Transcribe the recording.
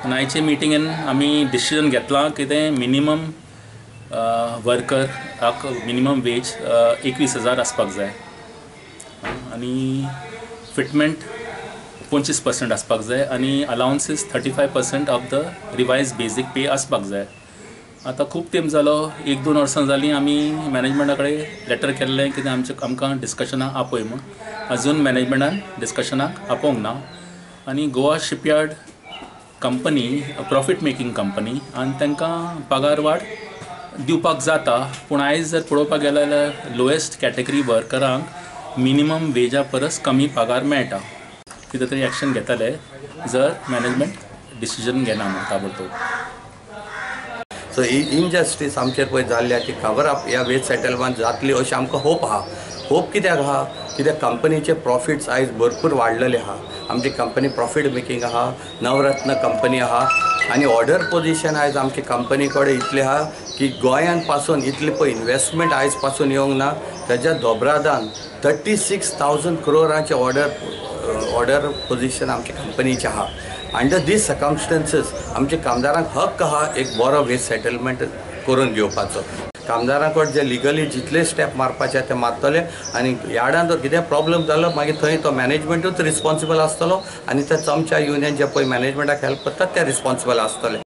नायचे मिटिंगेन आमी डिसिजन घेतलां की तें मिनिमम वर्कराक मिनिमम वेज 21,000 आसपाक जाय आनी फिटमेंट 25% आसपाक जाय आनी अलावन्सीस 35% ऑफ द रिवायज बेजीक पे आसपाक जाय. आतां खूब तेंप जालो 1-2 वर्सां जालीं आमी मॅनेजमेंटा कडेन लेटर केल्लें कितें आमकां डिस्कशनाक आपय म्हूण. अजून मॅनेजमेंटान डिस्कशनाक आपोवंक ना आनी Goa shipyard company profit making company आनी तांकां पगार वाड दिवपाक जाता. पूण आयज जर पळोवपाक गेले जाल्यार लोएस्ट कॅटेगरी वर्करांक मिनिमम वेजा परस कमी पगार मेळटा. कितें तरी एक्शन घेतले जर मॅनेजमेंट डिसिजन घेना म्हूण ताबडतोब. सो ही इनजस्टीस आमचेर पळय जाल्ली की कवर अप ह्या वेज सेटलमेंट जातली अशें आमकां होप आहा. होप कित्याक आहा कित्याक कंपनीचे प्रॉफिट्स आयज भरपूर वाडलेले आहा. आमची कंपनी प्रॉफीट मेकींग आहा, नवरत्न कंपनी आहा आनी ऑर्डर पोजिशन आयज आमची कंपनी कडेन इतलें आहा की गोंयान पासून इतली पळय इन्वेस्टमेंट आयज पासून येवंक ना. तेज्या दोबरादान 36,000 crore ऑर्डर पोजिशन आमच्या कंपनीचें आहा. अंडर दीस सर्कमस्टन्सीस आमच्या कामदारांक हक्क आहा एक बरो वेज सेटलमेंट करून घेवपाचो. कामदारां कडेन जे लिगली जितले स्टेप मारपाचे ते मारतले आनी यार्डान जर कितें प्रॉब्लम जालो मागीर थंय तो मॅनेजमेंटूच रिस्पॉन्सिबल आसतलो आनी ते चमच्या युनियन जे पळय मॅनेजमेंटाक हेल्प करतात ते रिस्पॉन्सिबल आसतले.